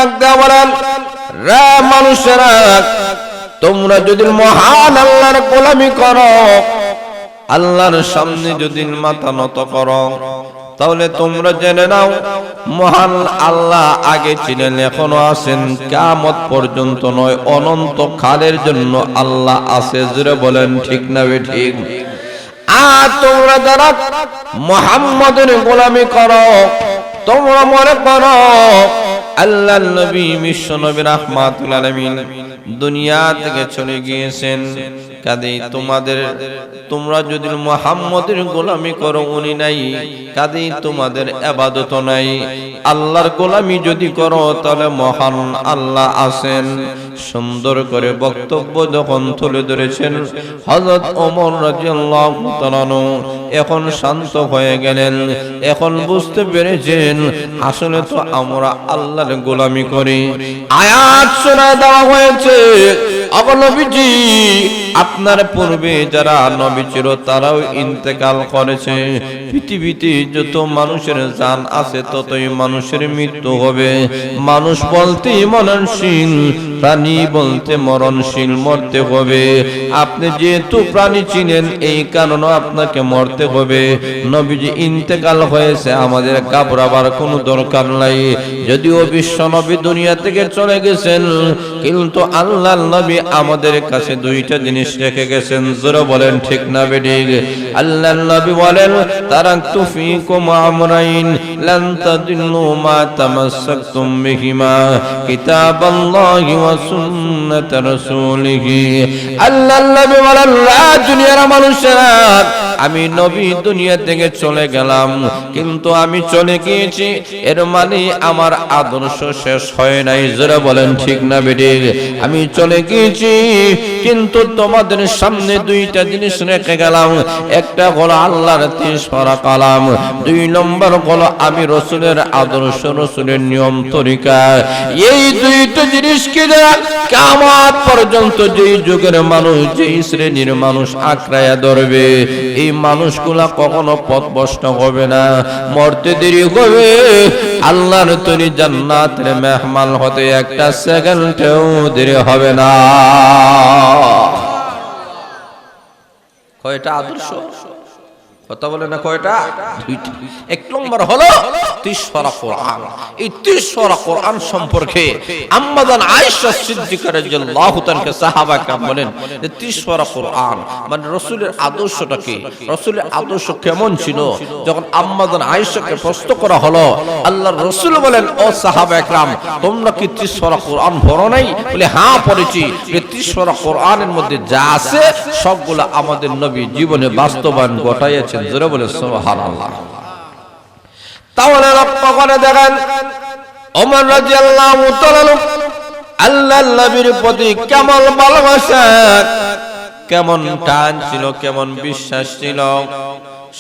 ডাক দেয়া বলেন, রে মানুষেরা, তোমরা যদি মহান আল্লাহর গোলামি করো, আল্লাহর সামনে যদি মাথা নত করো, তাহলে তোমরা জেনে নাও মহান আল্লাহ আগে ছিলেন, এখনো আছেন, কিয়ামত পর্যন্ত নয়, অনন্ত কালের জন্য আল্লাহ আছে। জোরে বলেন ঠিক না বেঠিক? আর তোমরা যারা মুহাম্মাদের গোলামি করো, তোমরা মনে করো আল্লাহর নবী বিশ্ব নবী রাহমাতুল আলামিন দুনিয়া থেকে চলে গিয়েছেন, কাজেই তোমরা যদি মুহাম্মাদের গোলামি করো, উনি নাই, কাজেই তোমাদের ইবাদত নাই। আল্লাহর গোলামি যদি করো, তাহলে মহান আল্লাহ আছেন। সুন্দর করে বক্তব্য যখন তুলে ধরেছেন হযরত ওমর রাদিয়াল্লাহু তাআলা, এখন শান্ত হয়ে গেলেন, এখন বুঝতে পেরেছেন আসলে তো আমরা আল্লাহর গোলামি করি। আয়াত শোনায় দেওয়া হয়েছে, ওগো নবীজি, আপনার পূর্বে যারা নবী ছিল তারাও ইন্তেকাল করেছে। পৃথিবীতে যত মানুষের জান আছে ততই মানুষের মৃত্যু হবে। মানুষ বলতে মরণশীল, প্রাণী বলতে মরণশীল, মরতে হবে। আপনি যেহেতু প্রাণী ছিলেন, এই কারণে আপনাকে মরতে হবে। নবীজি ইন্তেকাল হয়েছে, আমাদের ঘাবড়াবার কোনো দরকার নাই। যদিও বিশ্ব নবী দুনিয়া থেকে চলে গেছেন, কিন্তু আল্লাহর নবী আমাদের কাছে দুইটা জিনিস রেখে গেছেন। জোরে বলেন ঠিক না বেঠিক? আল্লাহর নবী বলেন, তারাকতু ফীকুম আমরাইন লান তাদিল্লু মা তামাসসাকতুম বিহিমা, কিতাবাল্লাহি ওয়া সুন্নাত রাসূলিহি। আল্লাহর নবী বলেন, দুনিয়ার মানুষেরা, আমি নবী দুনিয়া থেকে চলে গেলাম, কিন্তু আমি চলে গিয়েছি, এর মানে আমার আদর্শ শেষ হয় নাই। জোরে বলেন ঠিক না বেঠিক? আমি চলে গিয়েছি, কিন্তু তোমাদের সামনে দুইটা জিনিস রেখে গেলাম। একটা হলো আল্লাহর 30 পারা কালাম, 2 নম্বর হলো আমি রাসূলের আদর্শ, রাসূলের নিয়ম তরিকা। এই দুইটা জিনিসকে কিয়ামত পর্যন্ত যেই যুগের মানুষ, যেই শ্রেণীর মানুষ আঁকড়ায়া ধরবে, এই মানুষগুলা কখনো পথভ্রষ্ট হবে না, মরতে দেরি হবে। আল্লাহর তৈরি জান্নাতের মেহমান হতে একটা সেকেন্ডেও দেরি হবে না। কয়টা আদর্শ? কথা বলে না কয়টা? দুইটা। এক নম্বর হলো 30 পারা কোরআন। এই 30 পারা কোরআন সম্পর্কে আম্মা জান আয়েশা সিদ্দিকা রাদিয়াল্লাহু তাআলা সাহাবা کرام বলেন যে 30 পারা কোরআন মানে রাসূলের আদর্শটা কি, রাসূলের আদর্শ কেমন ছিল। যখন আম্মা জান আয়েশাকে প্রশ্ন করা হলো, আল্লাহর রাসূল বলেন, ও সাহাবা کرام, তোমরা কি 30 পারা কোরআন পড়ো নাই? বলে হ্যাঁ পড়েছি। এই 30 পারা কোরআনের মধ্যে যা আছে সবগুলো আমাদের নবী জীবনে বাস্তবায়ন ঘটাইয়েছেন। জোরে বলে সুবহানাল্লাহ। তাহলে লক্ষ্য করে দেখেন ওমর রাদিয়াল্লাহু তাআলা আল্লাহর নবীর প্রতি কেমন ভালোবাসা, কেমন টান ছিল, কেমন বিশ্বাস ছিল।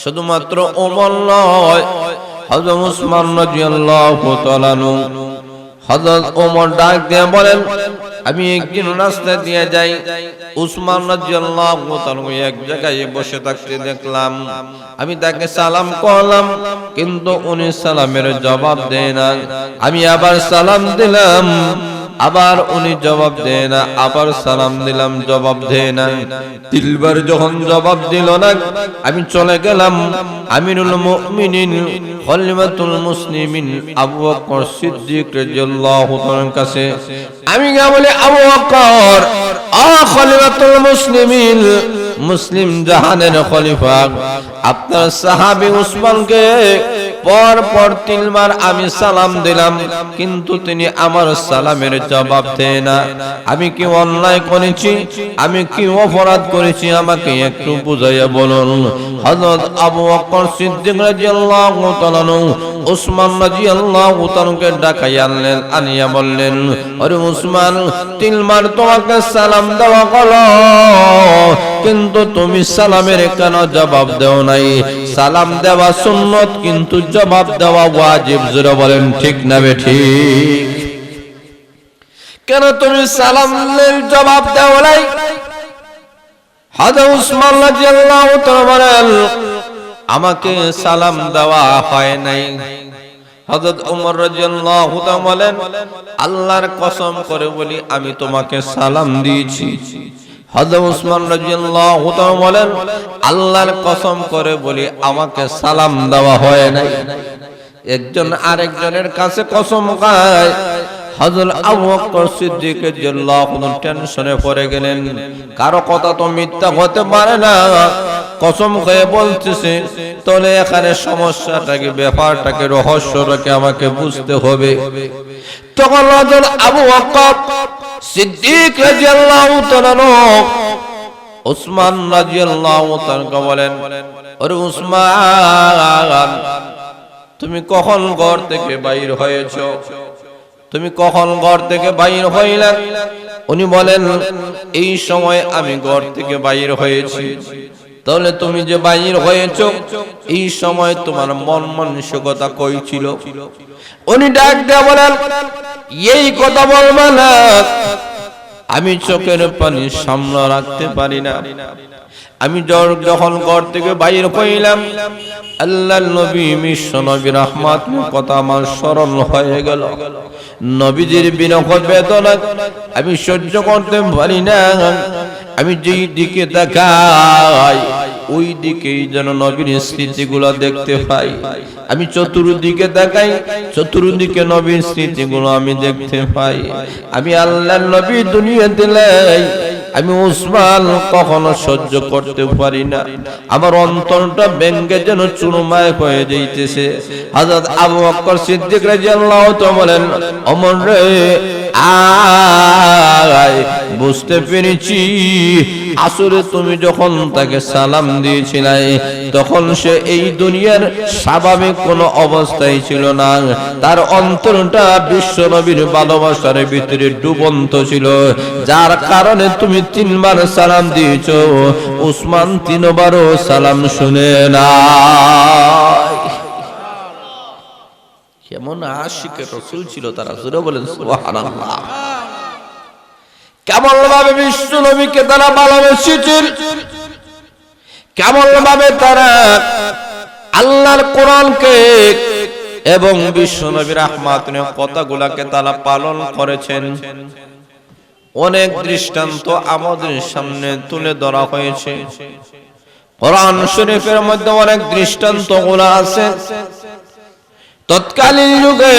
শুধুমাত্র ওমর নয়, হযরত উসমান রাদিয়াল্লাহু তাআলা, হযরত ওমর ডাক দিয়ে বলেন, আমি একদিন রাস্তা দিয়ে যাই, উসমান রাদিয়াল্লাহু তাআলা এক জায়গায় বসে থাকতে দেখলাম। আমি তাকে সালাম করলাম, কিন্তু উনি সালামের জবাব দেয় না। আমি আবার সালাম দিলাম, আবার উনি জবাব দেয় না। আবার সালাম দিলাম, জবাব দেয় না। 3 বার যখন জবাব দিল না, আমি চলে গেলাম আমিরুল মুমিনিন খলিফাতুল মুসলিমিন আবু বকর সিদ্দিক রাদিয়াল্লাহু তাআলার কাছে। আমি বলি, আবু বকর, ও খলিফাতুল মুসলিমিন, মুসলিম জাহানের খলিফা, আপনার সাহাবী উসমানকে পর 3 বার আমি সালাম দিলাম, কিন্তু তিনি আমার সালামের জবাব দেয় না। আমি কি অন্যায় করেছি? আমি কি অপরাধ করেছি? আমাকে একটু বুঝাইয়া বলুন। হযরত আবু বকর সিদ্দিক রাদিয়াল্লাহু তাআলা উসমান রাদিয়াল্লাহু তাআলাকে ডাকাইয়া আনলেন, আনিয়া বললেন, আরে উসমান, 3 বার তোমাকে সালাম দেওয়া হলো, কিন্তু তুমি সালামের কেন জবাব দাও নাই? সালাম দেওয়া সুন্নত, কিন্তু জবাব দেওয়া ওয়াজিব। জোরে বলেন ঠিক না বেঠিক? কেন তুমি সালামের জবাব দাও নাই? হযরত উসমান রাদিয়াল্লাহু তাআলা বলেন, আমাকে সালাম দেওয়া হয় নাই। হযরত ওমর রাদিয়াল্লাহু তাআলা বলেন, আল্লাহর কসম করে বলি আমি তোমাকে সালাম দিয়েছি। হযরত উসমান রাদিয়াল্লাহু তাআলা বলেন, আল্লাহর কসম করে বলি আমাকে সালাম দেওয়া হয় নাই। একজন আরেকজনের কাছে কসম খায়। হযরত আবু বকর সিদ্দিক রাদিয়াল্লাহু আনহু টেনশনে পড়ে গেলেন, কারো কথা তো মিথ্যা হতে পারে না, কসম খেয়ে বলতেছে, তাহলে এখানে সমস্যাটাকে, ব্যাপারটাকে, রহস্যটাকে আমাকে বুঝতে হবে। তখন হযরত আবু বকর সিদ্দিক রাদিয়াল্লাহু তাআলা উসমান রাদিয়াল্লাহু তাআলা বলেন, ওরে উসমান, তুমি কখন ঘর থেকে বাইর হয়েছো? তুমি কখন ঘর থেকে বাইর হইলে? উনি বলেন, এই সময় আমি ঘর থেকে বাইর হয়েছি। তাহলে তুমি যে বাইর হয়েছো, এই সময় তোমার মন মানসিকতা কই ছিল? উনি ডাক দিয়ে বলেন, এই কথা বলবা না, আমি চোখের পানি সামনে রাখতে পারি না। আমি যখন ঘর থেকে বাইর হইলাম, আল্লাহর নবী বিশ্ব নবী রাহমাতের কথা আমার স্মরণ হয়ে গেল। নবীজির বিরহ বেদনা আমি সহ্য করতে পারি না। আমি যেই দিকে তাকাই ওই দিকেই যেন নবীর স্মৃতিগুলো দেখতে পাই। আমি চতুর্দিকে তাকাই, চতুর্দিকে নবীর স্মৃতিগুলো আমি দেখতে পাই। আমি আল্লাহর নবী দুনিয়াতে নাই, আমি উসমান কখনো সহ্য করতে পারি না। আমার অন্তরটা ভেঙে যেন চুরমায় হয়ে যাইতেছে। হযরত আবু বকর সিদ্দিক রাদিয়াল্লাহু তাআলা বলেন, ওমর রে, আয়, বুঝতে পেরেছি আসলে তুমি যখন তাকে সালাম দিয়েছিলে তখন সে এই দুনিয়ার স্বাভাবিক কোনো অবস্থায় ছিল না। তার অন্তরটা বিশ্ব নবীর ভালোবাসার ভিতরে ডুবন্ত ছিল, যার কারণে তুমি 3 বার সালাম দিয়েছো, উসমান 3 বারও সালাম শুনে না। কেমন আশিকে রাসূল ছিল তারা, জোরে বলেন সুবহানাল্লাহ। কেমন ভাবে বিশ্ব নবীকে তারা ভালোবেসেছেন, কেমন ভাবে তারা আল্লাহর কোরআনকে এবং বিশ্ব নবীর রাহমাতের কথাগুলোকে তারা পালন করেছেন। অনেক দৃষ্টান্ত আমাদের সামনে তুলে ধরা হয়েছে। কোরআন শরীফের মধ্যে অনেক দৃষ্টান্তগুলো আছে। তৎকালীন যুগে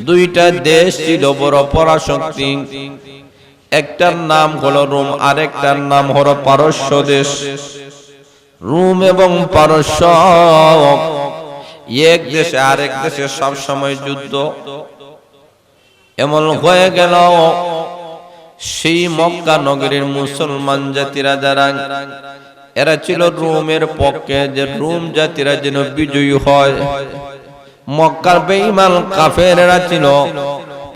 2টা দেশ ছিল বড় পরাশক্তি। একটার নাম হলো রোম, আরেকটার নাম হলো পারস্য দেশ। রোম এবং পারস্য এক দেশে আরেক দেশে সব সময় যুদ্ধ। এমন হয়ে গেল সেই মক্কা নগরীর মুসলমান জাতিরা যারা, এরা ছিল রোমের পক্ষে, যে রোম জাতিরা যেন বিজয়ী হয়। মক্কার বেঈমান কাফেররা ছিল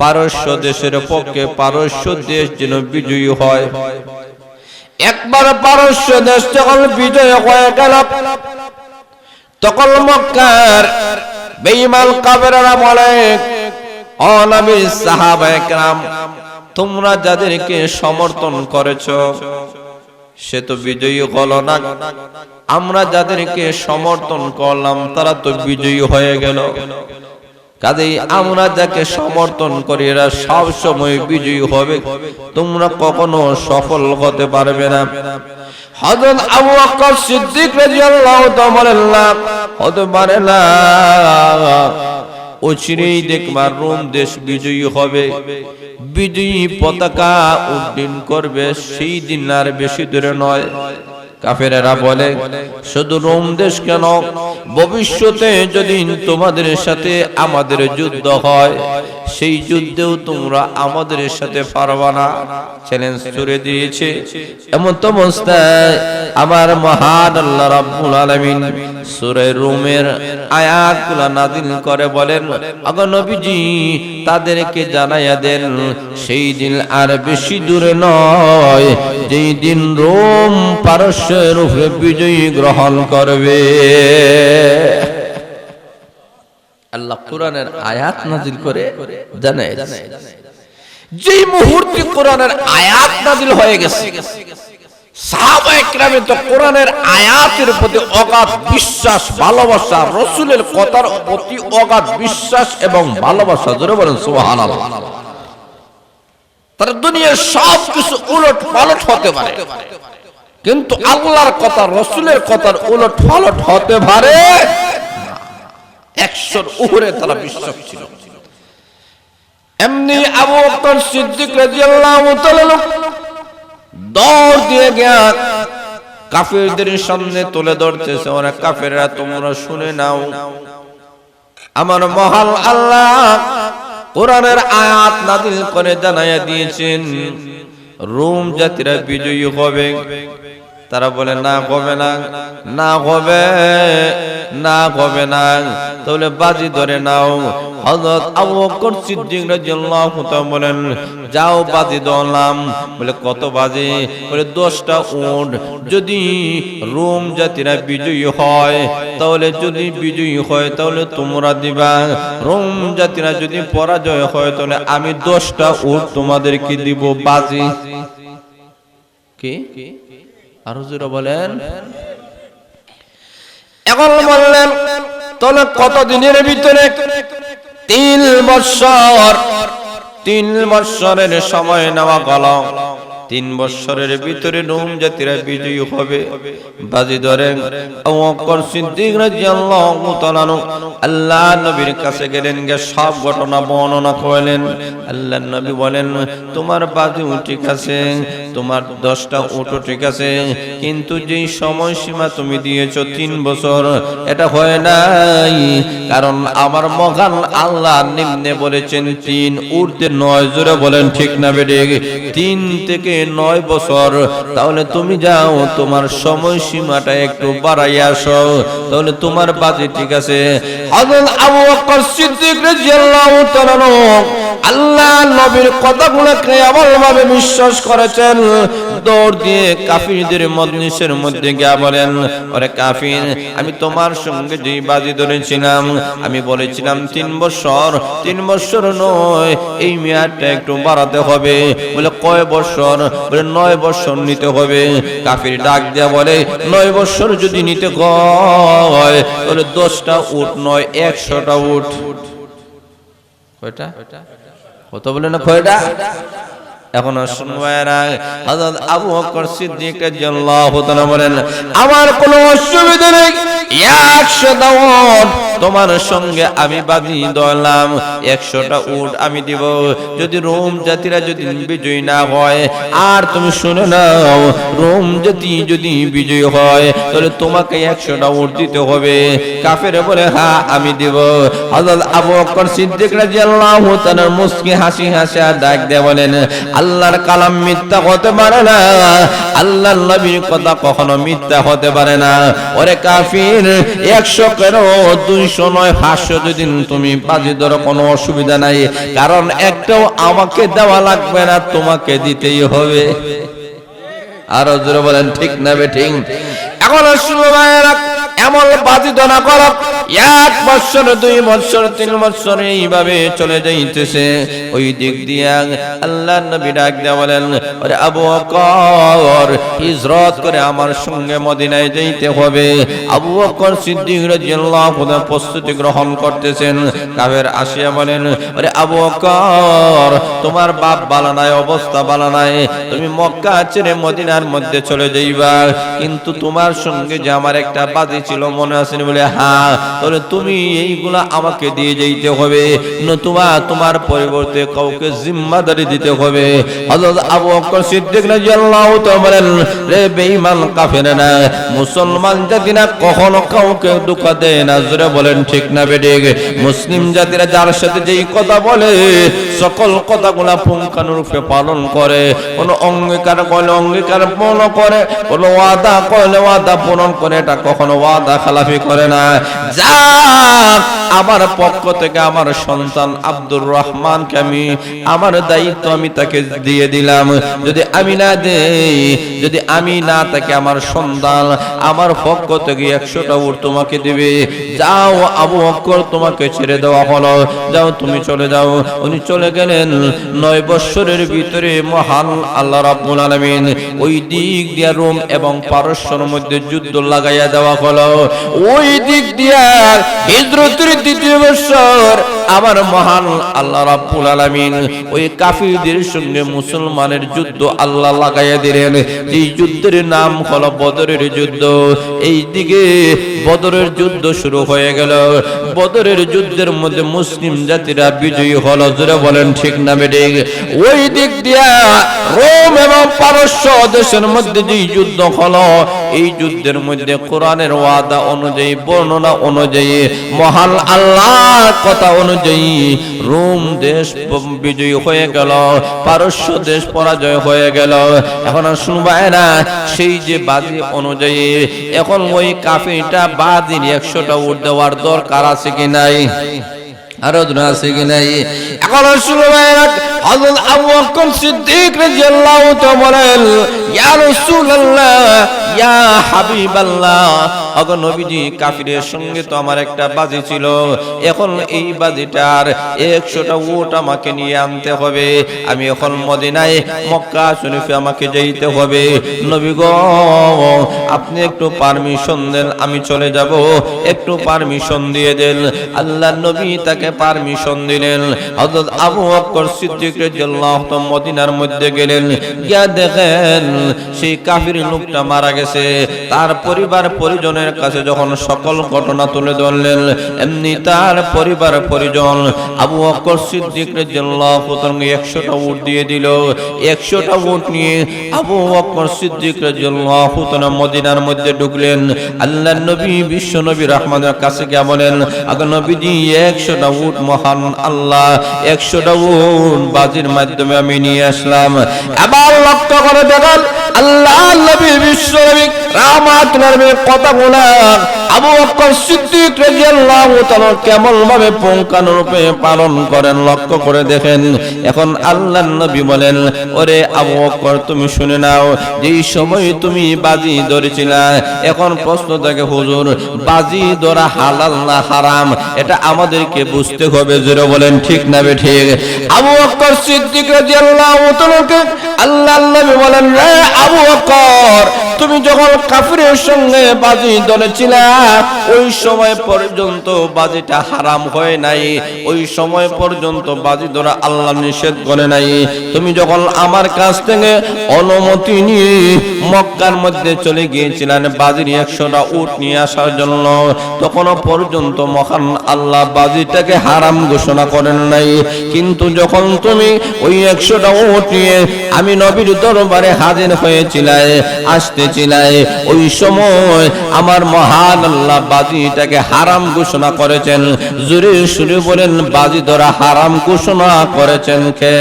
পারস্য দেশের পক্ষে, পারস্য দেশ যেন বিজয়ী হয়। একবার পারস্য দেশ যখন বিজয় হয়ে গেল, তখন মক্কার বেঈমান কাফেররা বলে, ও নবীর সাহাবায়ে কেরাম, তোমরা যাদেরকে সমর্থন করেছো সে তো বিজয়ী হলো না, আমরা যাদেরকে সমর্থন করলাম তারা তো বিজয়ী হয়ে গেল, কাজেই আমরা যাকে সমর্থন করি এরা সব সময় বিজয়ী হবে, তোমরা কখনো সফল হতে পারবে না। হযরত আবু বকর সিদ্দিক রাদিয়াল্লাহু তাআলা বলেন, হতে পারে না, অচিরেই দেখবার রোম দেশ বিজয়ী হবে, বিজয়ী পতাকা উড্ডীন করবে, সেই দিন আর বেশি দূরে নয়। কাফেরেরা বলে, শুধু রোম দেশ কেন, ভবিষ্যতে যদি তোমাদের সাথে আমাদের যুদ্ধ হয় সেই যুদ্ধেও তোমরা আমাদের সাথে পারবা না। চ্যালেঞ্জ ছুড়ে দিয়েছে। এমন তো অবস্থায় আমার মহান আল্লাহ রাব্বুল আলামিন সূরা রুমের আয়াতগুলো নাযিল করে বলেন, আগো নবীজি তাদেরকে জানাইয়া দেন সেই দিন আর বেশি দূরে নয় যেই দিন রোম পারস্যের উপরে বিজয় গ্রহণ করবে। আল্লাহ কোরআনের আয়াত নাযিল করে জানায়, যেই মুহূর্তে কোরআনের আয়াত নাযিল হয়ে গেছে সাহাবায়ে কেরামের তো কোরআনের আয়াতের প্রতি অগাধ বিশ্বাস ভালোবাসা, রাসূলের কথার প্রতি অগাধ বিশ্বাস এবং ভালোবাসা, জোরে বলেন সুবহানাল্লাহ। তার দুনিয়ার সব কিছু উলট পালট হতে পারে, কিন্তু আল্লাহর কথা রাসূলের কথার উলট পালট হতে পারে 100-র উপরে তারা বিশ্বাস ছিল। এমনি আবু বকর সিদ্দিক রাদিয়াল্লাহু তাআলা দৌড় দিয়ে গিয়া কাফেরদের সামনে তুলে ধরতেছে, ওরা কাফেররা তোমরা শুনে নাও, আমার মহান আল্লাহ কোরআনের আয়াত নাযিল করে জানাইয়া দিয়েছেন রোম জাতিরা বিজয়ী হবে। তারা বলে না হবে না, না হবে না, হবে না। তাহলে বাজি ধরে নাও। হযরত আবু বকর সিদ্দিক রাদিয়াল্লাহু তাআলা বলেন যাও বাজি ধরলাম। বলে কত বাজি? বলে 10টা উট। যদি রোম জাতিরা বিজয়ী হয়, তাহলে যদি বিজয়ী হয় তাহলে তোমরা দিবা, রোম জাতিরা যদি পরাজয় হয় তাহলে আমি 10টা উট তোমাদেরকে দিব বাজি। কি আরো জোরে বলেন। এখন বললেন তাহলে কত দিনের ভিতরে? 3 বছর। 3 বছরের সময় নেওয়া গেল। 3 বছরের ভিতরে রোম জাতিরা বিজয়ী হবে। বাজি ধরেন আবু বকর সিদ্দিক রাদিয়াল্লাহু তাআলা আল্লাহ নবীর কাছে গেলেন, গে সব ঘটনা বর্ণনা করলেন। আল্লাহ নবী বলেন তোমার বাজি ঠিক আছে, তোমার 10টা উট ঠিক আছে, কিন্তু যেই সময়সীমা তুমি দিয়েছো 3 বছর, এটা হয় নাই। কারণ আমার মহান আল্লাহ নিম্নে বলেছেন 3, ঊর্ধ্বে 9। জোরে বলেন ঠিক না বেঠিক? 3 থেকে 9 বছর। তাহলে তুমি যাও তোমার সময়সীমাটা একটু বাড়াইয়া আসো, তাহলে তোমার বাজি ঠিক আছে। হযরত আবু বকর সিদ্দিক রাদিয়াল্লাহু তাআলা আল্লাহ নবীর কথাগুলোকে এমনভাবে বিশ্বাস করেছেন, দৌড় দিয়ে কাফিরদের মজলিসের মধ্যে গিয়ে বলেন ওরে কাফির, আমি তোমার সঙ্গে যে বাজি ধরেছিলাম, আমি বলেছিলাম 3 বছর। 3 বছর নয়, এই মেয়াদটা একটু বাড়াতে হবে। বলে কয় বছর? বলে 9 বছর নিতে হবে। কাফির ডাক দেয়া বলে 9 বছর যদি নিতে হয় তাহলে 10টা উট নয় 100টা উট। কয়টা? কত বলে না কয়টা? এখন শুনবায়রা হযরত আবু বকর সিদ্দিক রাদিয়াল্লাহু তাআলা বলেন আমার কোনো অসুবিধা নেই, 100টা উট তোমার সঙ্গে আমি বাজি ধরলাম, 100টা উট আমি দিব যদি রোম জাতিরা যদি বিজয়ী না হয়। আর তুমি শুনে নাও, রোম জাতি যদি বিজয়ী হয় তাহলে তোমাকে 100টা উট দিতে হবে। কাফের বলে হ্যাঁ আমি দিব। হযরত আবু বকর সিদ্দিক রাদিয়াল্লাহু তাআলা মুস্কি হাসি হাসি ডাক দিয়ে বলেন আল্লাহর কালাম মিথ্যা হতে পারে না, আল্লাহর নবীর কথা কখনো মিথ্যা হতে পারে না। ওরে কাফির, 100 কেন 200 নয় 500 যদি তুমি বাজি ধরো কোনো অসুবিধা নাই, কারণ একটাও আমাকে দেওয়া লাগবে না, তোমাকে দিতেই হবে। আরো জোরে বলেন ঠিক না বেঠিক? এখন শুনো ভাইরা, এমন বাজি ধরা করো 1 বছর 2 বছর 3 বছর এইভাবে চলে যাইতেছে। ওই দিক দিয়ে আল্লাহর নবী ডাক দিয়ে বলেন আরে আবু বকর, হিজরত করে আমার সঙ্গে মদিনায় যাইতে হবে। আবু বকর সিদ্দিক রাদিয়াল্লাহু তাআলা প্রস্তুতি গ্রহণ করতেছেন। কাফের আসিয়া বলেন আরে আবু বকর, তোমার বাপ ভালো নাই, অবস্থা ভালো নাই, তুমি মক্কা ছেড়ে মদিনার মধ্যে চলে যাইবা, কিন্তু তোমার সঙ্গে যে আমার একটা বাজি ছিল মনে আছে? বলে হ্যাঁ। তাহলে তুমি এইগুলা আমাকে দিয়ে যাইতে হবে, নতুবা তোমার পরিবর্তে কাউকে জিম্মাদারি দিতে হবে। হযরত আবু বকর সিদ্দিক রাদিয়াল্লাহু তাআলা বলেন রে বেঈমান কাফেররা, মুসলমান জাতিরা কখনো কাউকে ধোঁকা দেয় না। জোরে বলেন ঠিক না বেঠিক? মুসলিম জাতিরা যার সাথে যেই কথা বলে সকল কথাগুলা পুঙ্খানুরূপে পালন করে, কোন অঙ্গীকার করলে অঙ্গীকার পূর্ণ করে, কোন ওয়াদা করলে ওয়াদা পূরণ করে, এটা কখনো ওয়াদা ওয়াদা খালাফি করে না। যা আমার পক্ষ থেকে আমার সন্তান আব্দুর রহমানকে আমি আমার দায়িত্ব আমি তাকে দিয়ে দিলাম। যদি আমি না দেই, যদি আমি না তাকে আমার সন্তান আমার পক্ষ থেকে 100টা উট তোমাকে দিবে। যাও আবু বকর, তোমাকে ছেড়ে দেওয়া হলো, যাও তুমি চলে যাও। উনি চলে গেলেন। 9 বছরের ভিতরে মহান আল্লাহ রাব্বুল আলামিন ওই দিক দিয়া রোম এবং পারস্যের মধ্যে যুদ্ধ লাগাইয়া দেওয়া হলো। ওই দিক দিয়া হিজরতের 2য় বছর আমার মহান আল্লাহ রাব্বুল আলামিন ওই কাফিরদের সঙ্গে মুসলমানের যুদ্ধ আল্লাহ লাগাইয়া দিলেন। এই যুদ্ধের নাম হলো বদরের যুদ্ধ। এই দিকে বদরের যুদ্ধ শুরু হয়ে গেল। বদরের যুদ্ধের মধ্যে মুসলিম জাতিরা বিজয়ী হলো। জোরে বলেন ঠিক না বেঠিক? ওই দিক দিয়া রোম এবং পারস্য দেশের মধ্যে যে যুদ্ধ হলো, এই যুদ্ধের মধ্যে কোরআনের ওয়াদা অনুযায়ী, বর্ণনা অনুযায়ী, মহান আল্লাহর কথা অনুযায়ী রোম দেশ বিজয়ী হয়ে গেল, পারস্য দেশ পরাজয় হয়ে গেল। এখন শুনবাই না, সেই যে বাজি অনুযায়ী এখন ওই কাফিরটা বাজির 100টা উট দেওয়ার দরকার আছে কি নাই? আরো আছে কি নাই? এখন শুনবাই না, হযরত আবু বকর সিদ্দিক রাদিয়াল্লাহু তাআলা বলেন, ইয়া রাসূলুল্লাহ, ইয়া হাবিবাল্লাহ, ওগো নবীজি, কাফিরের সঙ্গে তো আমার একটা বাজি ছিল, এখন এই বাজিটার 100টা উট আমাকে নিয়ে আনতে হবে। আমি এখন মদিনায় মক্কা শরীফে আমাকে যেতে হবে। নবী গো, আপনি একটু পারমিশন দেন, আমি চলে যাব, একটু পারমিশন দিয়ে দেন। আল্লাহর নবী তাকে পারমিশন দিলেন। হযরত আবু বকর সিদ্দিক রাদিয়াল্লাহু তাআলা মদিনার মধ্যে গেলেন। গিয়া দেখেন সেই কাফির লোকটা মারা গেছে। তার পরিবার পরিজনের কাছে যখন সকল ঘটনা তুলে ধরলেন, এমনি তার পরিবার পরিজন আবু বকর সিদ্দিক রাদিয়াল্লাহু তাআলা 100টা উট দিয়ে দিল। 100টা উট নিয়ে আবু বকর সিদ্দিক রাদিয়াল্লাহু তাআলা মদিনার মধ্যে ঢুকলেন। আল্লাহর নবী বিশ্ব নবী রহমানের কাছে গিয়ে বলেন, আগে নবীজি, 100টা উট মহান আল্লাহ 100টা উট বাজির মাধ্যমে আমি নিয়ে আসলাম। আবার লক্ষ্য করে দেখেন আল্লাহ নবী বিশ্ব নবী রাহমাতুল্লাহ কথা বলা আবু বকর সিদ্দিক রাদিয়াল্লাহু তাআলা কেমন ভাবে পুঙ্খানুরূপে পালন করেন লক্ষ্য করে দেখেন। এখন আল্লাহর নবী বলেন, ওরে আবু বকর, তুমি শুনে নাও, যেই সময় তুমি বাজি ধরেছিলা, এখন প্রশ্ন থাকে, হুজুর, বাজি ধরা হালাল না হারাম, এটা আমাদেরকে বুঝতে হবে। জোরে বলেন ঠিক না বেঠিক? আবু বকর সিদ্দিক রাদিয়াল্লাহু তাআলা আল্লাহর নবী বলেন, রে আবু বকর, তুমি যখন কাফিরের সঙ্গে বাজি ধরেছিলা, ওই সময় পর্যন্ত বাজিটা হারাম হয় নাই, ওই সময় পর্যন্ত বাজি ধরা আল্লাহ নিষেধ করে নাই। তুমি যখন আমার কাছ থেকে অনুমতি নিয়ে মক্কার মধ্যে চলে গিয়েছিলেন বাজির 100টা উট নিয়ে আসার জন্য, তখনও পর্যন্ত মহান আল্লাহ বাজিটাকে হারাম ঘোষণা করেন নাই। কিন্তু যখন তুমি ওই 100টা উট নিয়ে আমি নবীর দরবারে হাজির হয়েছিলাই, আসতেছিলাই, ওই সময় আমার মহান আল্লাহ বাজিটাকে হারাম ঘোষণা করেছেন। জোরে সুরে বলেন, বাজি ধরা হারাম ঘোষণা করেছেন কে?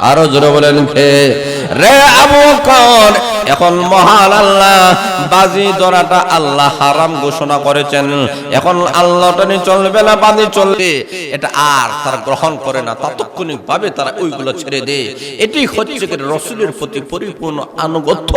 আরো জোরে বলেন কে? রে আবু বকর, এখন মহান আল্লাহ বাজি ধরাটা আল্লাহ হারাম ঘোষণা করেছেন। এখন আল্লাহটা নিয়ে চলবে না, বাজি চলবে, এটা আর তারা গ্রহণ করে না, তাৎক্ষণিক ভাবে তারা ওইগুলো ছেড়ে দেয়। এটি হচ্ছে রাসূলের প্রতি পরিপূর্ণ আনুগত্য,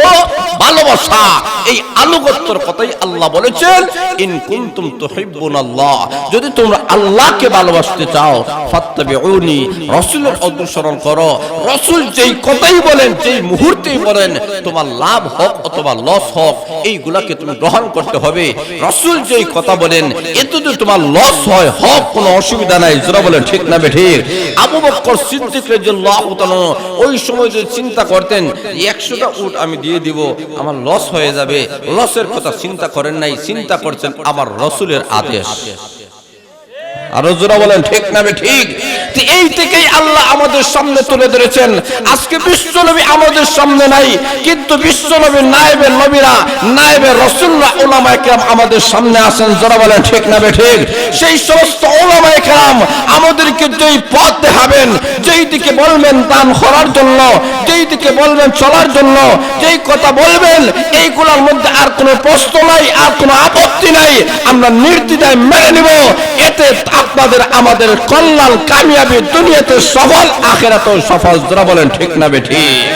ভালোবাসা। এই আনুগত্যের কথাই আল্লাহ বলেছেন, ইন কুনতুম তুহিব্বুনাল্লাহ, যদি তোমরা আল্লাহকে ভালোবাসতে চাও, ফাত্তাবিউনি, রাসূলের অনুসরণ করো। রাসূল যেই কথাই বলেন, যেই মুহূর্তেই বলেন, তোমার লাভ হোক অথবা লস হোক, এইগুলাকে তুমি গ্রহণ করতে হবে। রাসূল যেই কথা বলেন, এতে যদি তোমার লস হয়, হোক, কোনো অসুবিধা নাই। যারা বলেন ঠিক না বেঠিক? আবু বকর সিদ্দিক রাদিয়াল্লাহু তাআলা ওই সময় যে চিন্তা করতেন, 100টা উট আমি দিয়ে দিব, আমার লস হয়ে যাবে, লসের কথা চিন্তা করেন নাই, চিন্তা করছেন আমার রাসূলের আদেশ। আরো জোরে বলেন ঠিক না ঠিক? তো এই থেকেই আল্লাহ আমাদের সামনে তুলে ধরেছেন। আজকে বিশ্বনবী আমাদের সামনে নাই, কিন্তু বিশ্বনবীর নায়েবে নবীরা, নায়েবে রাসূলরা, উলামায়ে কেরাম আমাদের সামনে আছেন। জোরে বলেন ঠিক না ঠিক? সেই সমস্ত উলামায়ে কেরাম আমাদেরকে যেই পথ দেখাবেন, যেই দিকে বলবেন দান করার জন্য, যেই দিকে বলবেন চলার জন্য, যেই কথা বলবেন এইগুলোর মধ্যে আর কোনো প্রশ্ন নাই, আর কোনো আপত্তি নাই, আমরা নির্দ্বিধায় মেনে নিব। এতে আপনাদের আমাদের কল্যাণ, কামিয়াবি, দুনিয়াতে সফল, আখিরাতেও সফল। যারা বলেন ঠিক না ঠিক?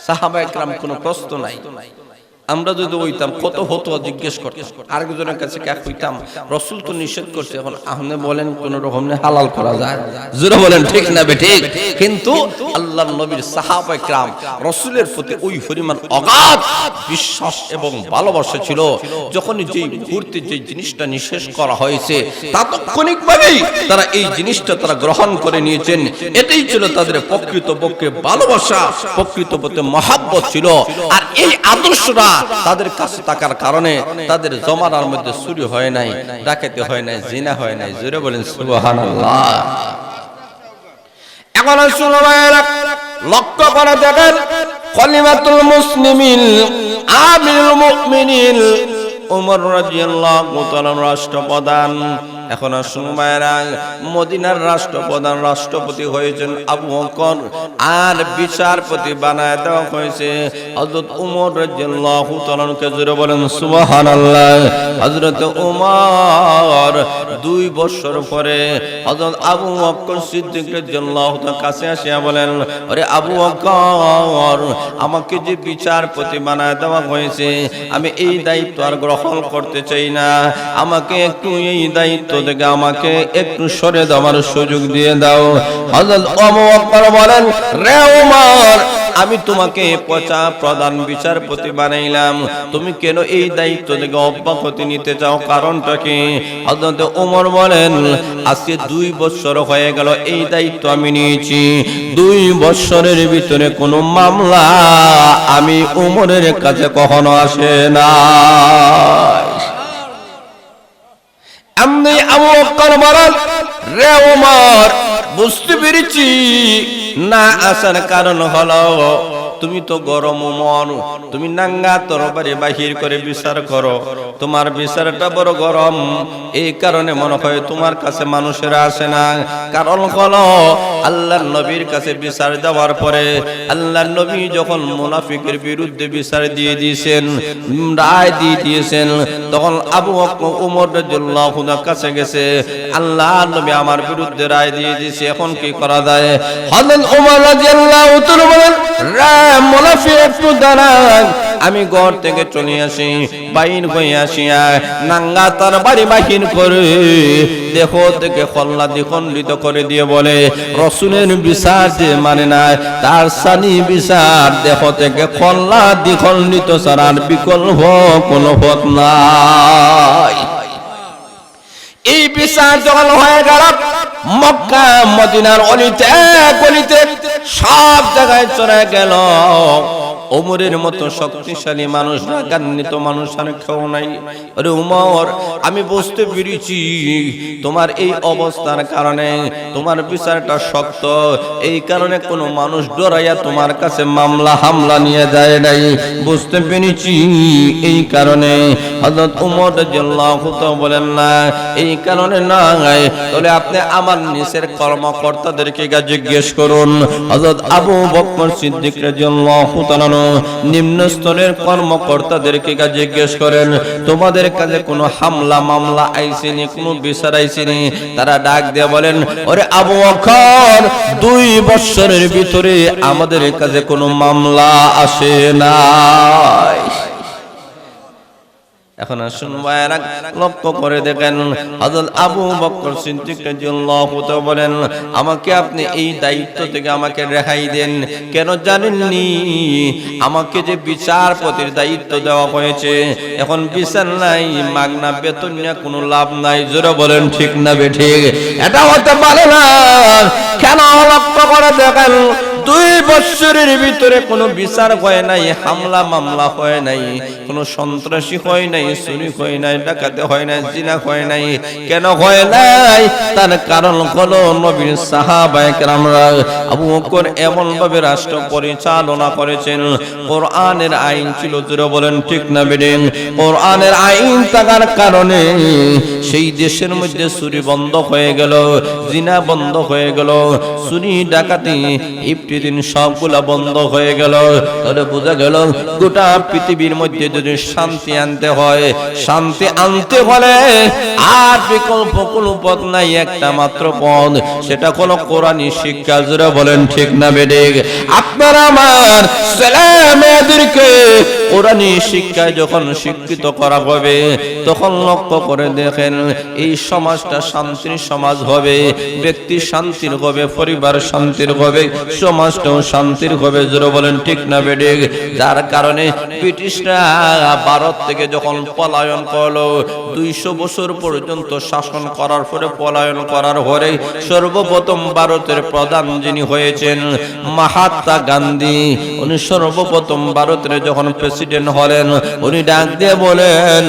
সাহাবায়ে কেরাম কোনো প্রশ্ন নাই। আমরা যদি হইতাম কত হতো জিজ্ঞেস করতাম, আরেকজনের কাছে কে হইতাম, রাসূল তো নিষেধ করছে, এখন আপনি বলেন কোন রকম হালাল করা যায়? জোরে বলেন ঠিক না ঠিক? কিন্তু আল্লাহর নবীর সাহাবায়ে কেরাম রাসূলের প্রতি ওই পরিমাণ অগাধ বিশ্বাস এবং ভালোবাসা ছিল, যখন যেই মুহূর্তে যে জিনিসটা নিষেধ করা হয়েছে তাৎক্ষণিকভাবেই তারা এই জিনিসটা তারা গ্রহণ করে নিয়েছেন। এটাই ছিল তাদের প্রকৃতপক্ষে ভালোবাসা, প্রকৃতপক্ষে মহব্বত ছিল। আর এই আদর্শটা তাদের কাছে থাকার কারণে তাদের জমানার মধ্যে চুরি হয় নাই, ডাকাতি হয় নাই, জিনা হয় নাই। জোরে বলেন সুবহানাল্লাহ। এখন সুবহানাল্লাহ লক্ষ্য করে দেখেন, খলিফাতুল মুসলিমিন আমিরুল মুমিনিন ওমর রাদিয়াল্লাহু তাআলা রাষ্ট্রপ্রধান। এখন আসুন ভাইরা, মদিনার রাষ্ট্রপ্রধান, রাষ্ট্রপতি হয়েছেন আবু বকর, আর বিচারপতি বানায় দেওয়া হয়েছে হযরত ওমর রাদিয়াল্লাহু তাআলা। জোরে বলেন সুবহানাল্লাহ। হযরত ওমর 2 বছর পরে হযরত আবু বকর সিদ্দিক রাদিয়াল্লাহু তাআলা কাছে আসিয়া বলেন, আরে আবু বকর, আমাকে যে বিচারপতি বানায় দেওয়া হয়েছে, আমি এই দায়িত্ব আর গ্রহণ করতে চাই না। আমাকে একটু এই দায়িত্ব থেকে আমাকে একটু সরে দেওয়ার সুযোগ দিয়ে দাও। হযরত আবু বকর বলেন, রে ওমর, আমি তোমাকে প্রধান বিচারপতি বানাইলাম, তুমি কেন এই দায়িত্ব থেকে অব্যাহতি নিতে চাও? কারণটা কি? হযরত ওমর বলেন, আজকে 2 বছর হয়ে গেল এই দায়িত্ব আমি নিয়েছি। 2 বছরের ভিতরে কোনো মামলা আমি ওমরের কাছে কখনো আসে না। এমনি আবু বকর বলেন, রে ওমর, বুঝতে পেরেছি না আসার কারণ হলো তুমি তো গরম মন, তুমি নাঙ্গা তরবারি বাহির করে বিচার করো, তোমার বিচারটা বড় গরম, এই কারণে মনে হয় তোমার কাছে মানুষেরা আসে না। কারণ হলো আল্লাহর নবীর কাছে বিচার দেওয়ার পরে আল্লাহর নবী যখন মুনাফিকের বিরুদ্ধে বিচার দিয়ে দিয়েছেন, রায় দিয়ে দিয়েছেন, তখন আবু বকর ওমর রাদিয়াল্লাহু তাআলার কাছে গেছে, আল্লাহর নবী আমার বিরুদ্ধে রায় দিয়ে দিয়েছে, এখন কি করা যায়? হযরত ওমর রাদিয়াল্লাহু তাআলা বলেন, মুনাফিক একটু দাঁড়ান, আমি ঘর থেকে চলে আসি, বাইর হয়ে আসিয়া নাঙ্গা তার বাড়ি বাহির করে দেখো থেকে খল্লা দ্বিখণ্ডিত করে দিয়ে বলে, রাসূলের বিচার যে মানে না, তার সানি বিচার দেখো থেকে খল্লা দ্বিখণ্ডিত ছাড়ার বিকল্প কোনো পথ নাই। এই বিচার যখন হয়ে গেল, মক্কা মদিনার অলিতে গলিতে সব জায়গায় চলে গেল। ওমরের মতো শক্তিশালী মানুষ, রাগান্বিত মানুষ আর কেউ নাই। আরে ওমর, আমি বুঝতে পেরেছি তোমার এই অবস্থার কারণে তোমার বিচারটা শক্ত, এই কারণে কোনো মানুষ ডরাইয়া তোমার কাছে মামলা হামলা নিয়ে যায় নাই, বুঝতে পেরেছি। এই কারণে হযরত ওমর রাদিয়াল্লাহু তাআলা বলেন, না এই কারণে নাই, তাহলে আপনি আমার নিচের কর্মকর্তাদেরকে জিজ্ঞেস করুন। হযরত আবু বকর সিদ্দিক রাদিয়াল্লাহু তাআলা নিম্ন স্তরের কর্মকর্তাদেরকে জিজ্ঞেস করেন, তোমাদের কাছে কোনো হামলা মামলা আইসেনি, কোনো বিচার আইসেনি? তারা ডাক দিয়ে বলেন, ওরে আবু বকর, 2 বছরের ভিতরে আমাদের কাছে কোনো মামলা আসে নাই। এখন আসুন ভাইরা, লক্ষ্য করে দেখেন, হযরত আবু বকর সিদ্দিক রাদিয়াল্লাহু তাআলা বলেন, আমাকে আপনি এই দায়িত্ব থেকে আমাকে রেহাই দেন। কেন জানেননি? আমাকে যে বিচারপতির দায়িত্ব দেওয়া হয়েছে, এখন বিচার নাই, মাগনা বেতন নিয়ে কোনো লাভ নাই। জোরে বলেন ঠিক না বেঠিক? এটা হতে পারে না। কেন? লক্ষ্য করে দেখেন, 2 বছরের ভিতরে কোনো বিচার হয় নাই, হামলা মামলা হয় নাই, কোনো সন্ত্রাসী হয় নাই, চুরি হয় নাই, ডাকাতি হয় নাই, জিনা হয় নাই। কেন হয় নাই? তার কারণ হলো নবীর সাহাবায়ে কেরামরা আবু বকর এমন ভাবে রাষ্ট্র পরিচালনা করেছেন, কোরআনের আইন ছিল। জোরে বলেন ঠিক না বেঠিক? কোরআনের আইন থাকার কারণে সেই দেশের মধ্যে চুরি বন্ধ হয়ে গেল, জিনা বন্ধ হয়ে গেল, চুরি ডাকাতি ইফতিদিন সবগুলা বন্ধ হয়ে গেল। তাহলে বোঝা গেল গোটা পৃথিবীর মধ্যে যদি শান্তি আনতে হয়, শান্তি আনতে হলে আর বিকল্প কোনো পথ নাই, একটা মাত্র পথ, সেটা হলো কোরআনী শিক্ষা। জোরে বলেন ঠিক না বেঠিক? আপনারা আমার ছেলে মেয়েদেরকে কোরআনী শিক্ষায় যখন শিক্ষিত করা হবে, তখন লক্ষ্য করে দেখেন এই সমাজটা শান্তির সমাজ হবে, ব্যক্তি শান্তির হবে, পরিবার শান্তির হবে, সমাজটাও শান্তির হবে। জোরে বলেন ঠিক না বেঠিক? যার কারণে ব্রিটিশরা ভারত থেকে যখন পলায়ন করলো, 200 বছর পর্যন্ত শাসন করার পরে পলায়ন করার পরে সর্বপ্রথম ভারতের প্রধান যিনি হয়েছেন মহাত্মা গান্ধী, উনি সর্বপ্রথম ভারতের যখন প্রেসিডেন্ট হলেন, উনি ডাক দিয়ে বলেন,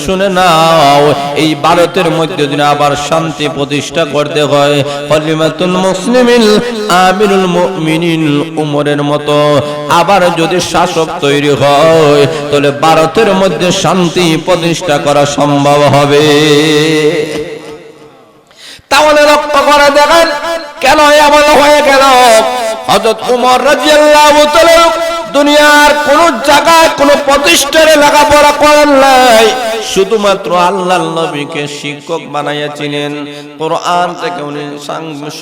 শুনে নাও, এই ভারতের মধ্যে যদি আবার শান্তি প্রতিষ্ঠা করতে হয়, খলিফাতুল মুসলিমিন আমিরুল মুমিনিন উমরের মতো আবার যদি শাসক তৈরি হয়, তাহলে ভারতের মধ্যে শান্তি প্রতিষ্ঠা করা সম্ভব হবে। তাহলে লক্ষ্য করে দেখেন কেন এমন হয়ে গেল। হযরত ওমর রাদিয়াল্লাহু তাআলা দুনিয়ার কোন জায়গায় কোন প্রতিষ্ঠানে লেখাপড়া করেন নাই, শুধুমাত্র আল্লাহর নবীকে শিক্ষক বানাইয়াছিলেন। কোরআন থেকে উনি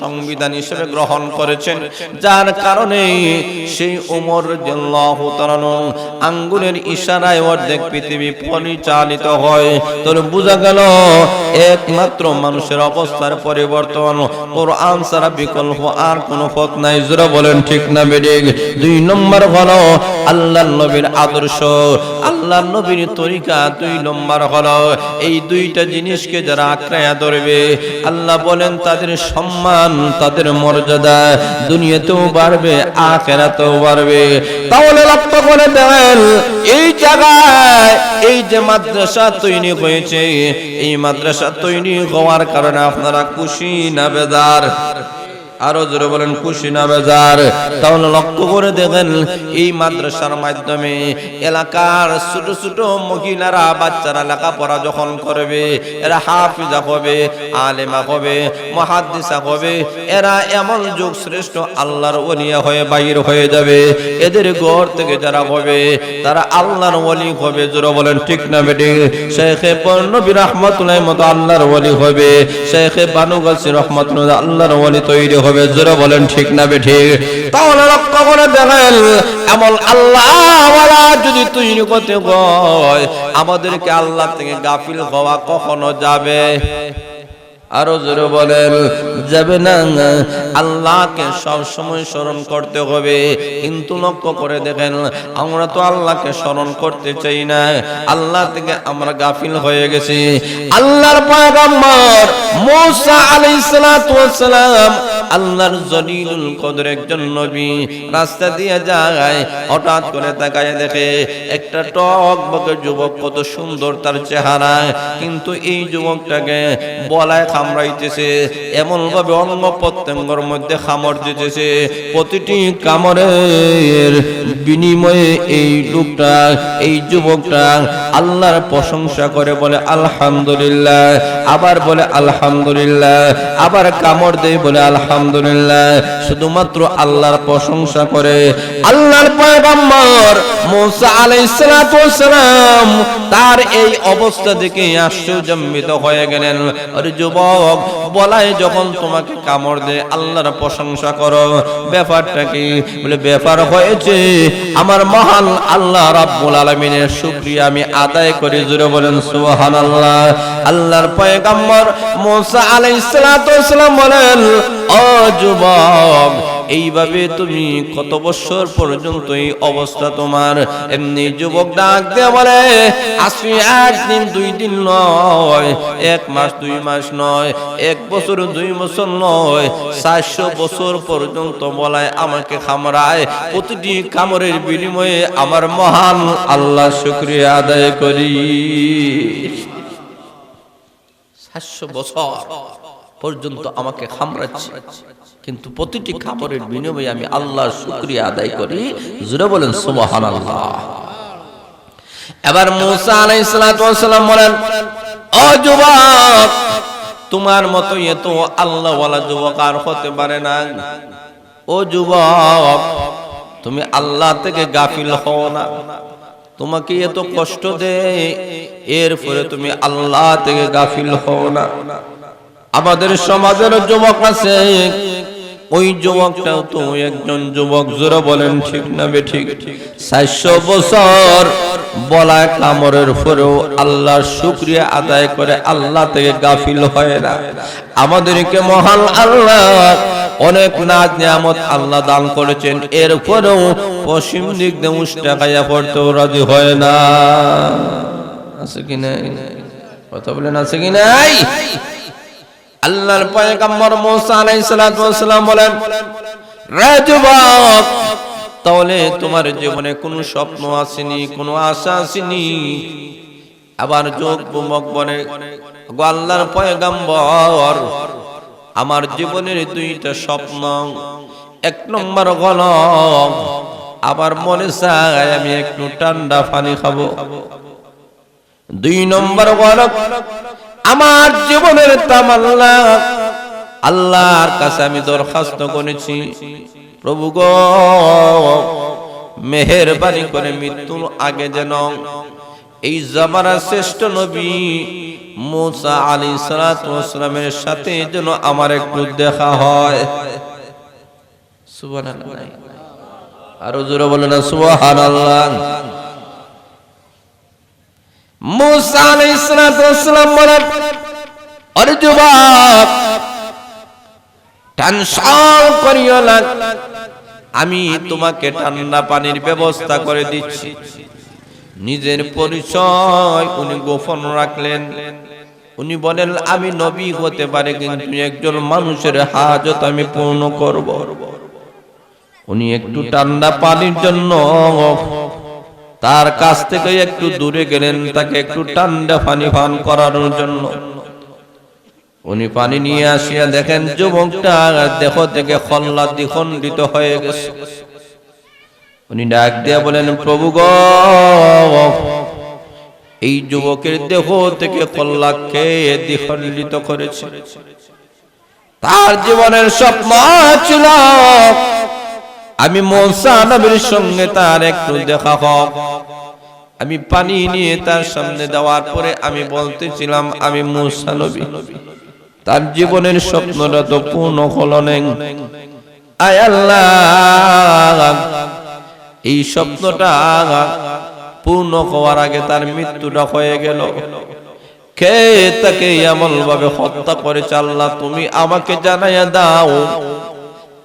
সংবিধান হিসেবে গ্রহণ করেছেন, যার কারণে সেই ওমর রাদিয়াল্লাহু তাআলা আঙ্গুলের ইশারায় অর্ধেক পৃথিবী পরিচালিত হয়। তাহলে বোঝা গেল একমাত্র মানুষের অবস্থার পরিবর্তন, কোরআন ছাড়া বিকল্প আর কোনো পথ নাই। জোরে বলেন ঠিক না বেঠিক? 2 নম্বর হলো আল্লাহর নবীর আদর্শ, আল্লাহর নবীর তরিকা। 2 নম্বর হলো এই 2টা জিনিসকে যারা আঁকড়ায়া ধরবে, আল্লাহ বলেন তাদের সম্মান, তাদের মর্যাদা দুনিয়াতেও বাড়বে, আখিরাতেও বাড়বে। তাহলে লক্ষ্য করে দেখেন এই জায়গায় এই যে মাদ্রাসা তৈরি হয়েছে, এই মাদ্রাসা তৈরি হওয়ার কারণে আপনারা খুশি না বেজার? আরো জোরে বলেন খুশি না বেজার? তাহলে লক্ষ্য করে দেখেন এই মাদ্রাসার মাধ্যমে এলাকার ছোট ছোট মহিলারা, বাচ্চারা লেখাপড়া যখন করবে, এরা হাফিজা হবে, আলেমা হবে, মুহাদ্দিসা হবে, এরা এমন যুগ শ্রেষ্ঠ আল্লাহর ওলিয়া হয়ে বাইর হয়ে যাবে। এদের ঘর থেকে যারা হবে তারা আল্লাহর ওলি হবে। জোরে বলেন ঠিক না বেঠিক? শেখে নবী রাহমাতুল্লাহ মতো আল্লাহর ওলি হবে, শেখে বানুগাছি রহমাতুল্লাহ আল্লাহর ওলি তৈরি হবে। জোরে বলেন ঠিক না বেঠিক? তাহলে লক্ষ্য করে দেখেন এমন আল্লাহ ওয়ালা যদি তৈরি করতে হয়, আমাদেরকে আল্লাহ থেকে গাফিল হওয়া কখনো যাবে? আরো জোরে বলেন যাবে না। আল্লাহকে সব সময় স্মরণ করতে হবে। কিন্তু লক্ষ্য করে দেখেন আমরা তো আল্লাহকে স্মরণ করতে চাই না, আল্লাহ থেকে আমরা গাফিল হয়ে গেছি। আল্লাহর পয়গম্বর মূসা আলাইহিস সালাতু ওয়াস সালাম আল্লাহর জলিলুল কদর একজন নবী রাস্তা দিয়ে যায়, হঠাৎ করে তাকায় দেখে একটা টকবকে যুবক, কত সুন্দর তার চেহারা, কিন্তু এই যুবকটাকে বলায় কামড়াইতেছে, এমন ভাবে অঙ্গ প্রত্যঙ্গের মধ্যে কামড় দিতেছে, প্রতিটি কামড়ের বিনিময়ে এই লোকটা, এই যুবকটা আল্লাহর প্রশংসা করে, বলে আলহামদুলিল্লাহ, আবার বলে আলহামদুলিল্লাহ, আবার কামড় দেয় বলে আলহামদুলিল্লাহ, শুধুমাত্র আল্লাহর প্রশংসা করে। আল্লাহর পয়গম্বর মূসা আলাইহিস সালাতু ওয়াস সালাম তার এই অবস্থা দেখে আশ্চর্যান্বিত হয়ে গেলেন। আরে যুবক, বলায় যখন তোমাকে কামড় দেয় আল্লাহর প্রশংসা করো, ব্যাপারটা কি? বলে ব্যাপার হয়েছে আমার মহান আল্লাহ রাব্বুল আলামিনের শুকরিয়া আমি আদায় করি। জোরে বলেন সুবহানাল্লাহ। আল্লাহর পয়গম্বর মূসা আলাইহিস সালাতু ওয়াস সালাম বলেন, ও যুবক, এইভাবে তুমি কত বছর পর্যন্ত এই অবস্থা তোমার? এমনি যুবক ডাক দিয়ে বলে, আসি একদিন 2 দিন নয়, 1 মাস 2 মাস নয়, 1 বছর 2 বছর নয়, 400 বছর পর্যন্ত বলায় আমাকে খামড়ায়। প্রতিটি কামড়ের বিনিময়ে আমার মহান আল্লাহ শুকরিয়া আদায় করি। 400 বছর পর্যন্ত আমাকে খামড়াচ্ছে, কিন্তু প্রতিটি খামড়ের বিনিময়ে আমি আল্লাহর শুকরিয়া আদায় করি। জোরে বলেন সুবহানাল্লাহ। এবার মুসা আলাইহিস সালাম বলেন, ও যুবক, তোমার মতো এত আল্লাহওয়ালা যুবক আর হতে পারে না। ও যুবক, তুমি আল্লাহ থেকে গাফিল হও না। তোমাকে এত কষ্ট দেয়, এরপরে তুমি আল্লাহ থেকে গাফিল হও না। আমাদের সমাজের যুবক আছে, ওই যুবকটাও তো একজন যুবক। জোরে বলেন ঠিক না বেঠিক? 400 বছর বলা কামড়ের পরেও আল্লাহর শুকরিয়া আদায় করে আল্লাহ থেকে গাফিল হয় না। আমাদেরকে মহান আল্লাহ অনেক নাজ নিয়ামত আল্লাহ দান করেছেন, এরপরেও পশ্চিম দিক দিয়ে উষ্টা খাইয়া পড়তেও রাজি হয় না। আছে কি নাই? কথা বলেন আছে কি নাই? আল্লাহর পয়গম্বর মুসা আলাইহিস সালাম বলেন, রে যুবক, তাহলে তোমার জীবনে কোনো স্বপ্ন আসেনি, কোনো আশা আসেনি? আবার যুবক বলে, গো আল্লাহর পয়গম্বর, আমার জীবনের 2টা স্বপ্ন। 1 নম্বর হলো আমার মনে চায় আমি একটু ঠান্ডা পানি খাবো। 2 নম্বর হলো আমার জীবনের তামান্না, আল্লাহর কাছে আমি দরখাস্ত করেছি, প্রভু গো, মেহেরবানি করে মৃত্যুর আগে যেন এই জামানার শ্রেষ্ঠ নবী মুসা আলাইহিস সালামের সাথে যেন আমার একটু দেখা হয়। সুবহানাল্লাহ। আরো জোরে বলেন না সুবহানাল্লাহ। মুসা আলাইহিস সালাম বলেন, আরে যুবক, টেনশন করিও না, আমি তোমাকে ঠান্ডা পানির ব্যবস্থা করে দিচ্ছি। নিজের পরিচয় উনি গোপন রাখলেন। উনি বলেন, আমি নবী হতে পারে, কিন্তু একজন মানুষের হাজত আমি পূর্ণ করব। উনি একটু ঠান্ডা পানির জন্য তার কাছ থেকে একটু দূরে গেলেন, তাকে একটু ঠান্ডা পানি পান করানোর জন্য। উনি পানি নিয়ে আসিয়া দেখেন যুবকটা দেহ থেকে খল্লাদি খণ্ডিত হয়ে গেছে। উনি ডাক দিয়া বলেন, প্রভু গো, এই যুবকের দেহ থেকে খল্লাকে দ্বিখণ্ডিত করেছে। তার জীবনের স্বপ্ন ছিল আমি মুসা নবীর সঙ্গে তার একটু দেখা হোক। আমি পানি নিয়ে তার সামনে দেওয়ার পরে আমি বলতেছিলাম আমি মুসা নবী। তার জীবনের স্বপ্নটা তো পূর্ণ হলো না। আয় আল্লাহ, এই স্বপ্নটা পূর্ণ হওয়ার আগে তার মৃত্যুটা হয়ে গেল। কে তাকে এমন ভাবে হত্যা করেছে আল্লাহ তুমি আমাকে জানাইয়া দাও।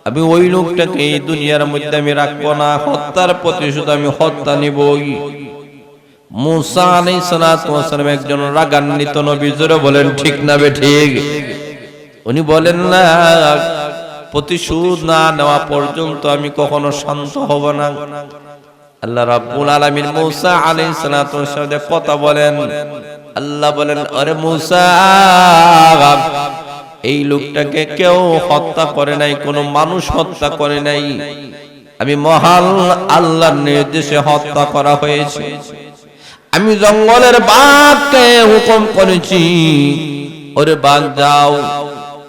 আমি ওই লোকটাকে এই দুনিয়ার মধ্যে আমি রাখবো না, হত্যার প্রতিশোধ আমি হত্যা নিবই। মুসা আলাইহিস সালাম একজন রাগান্বিত নবী। জোরে বলেন ঠিক না বেঠিক? উনি বলেন না, প্রতিশোধ না নেওয়া পর্যন্ত আমি কখনো শান্ত হব না। আল্লাহ রাব্বুল আলামিন মুসা আলাইহিস সালামের সাথে কথা বলেন। আল্লাহ বলেন, আরে মুসা, এই লোকটাকে কেউ হত্যা করে নাই, কোনো মানুষ হত্যা করে নাই, আমি মহান আল্লাহর নির্দেশে হত্যা করা হয়েছে। আমি জঙ্গলের বাঘকে হুকুম করেছি, ওরে বাঘ যাও,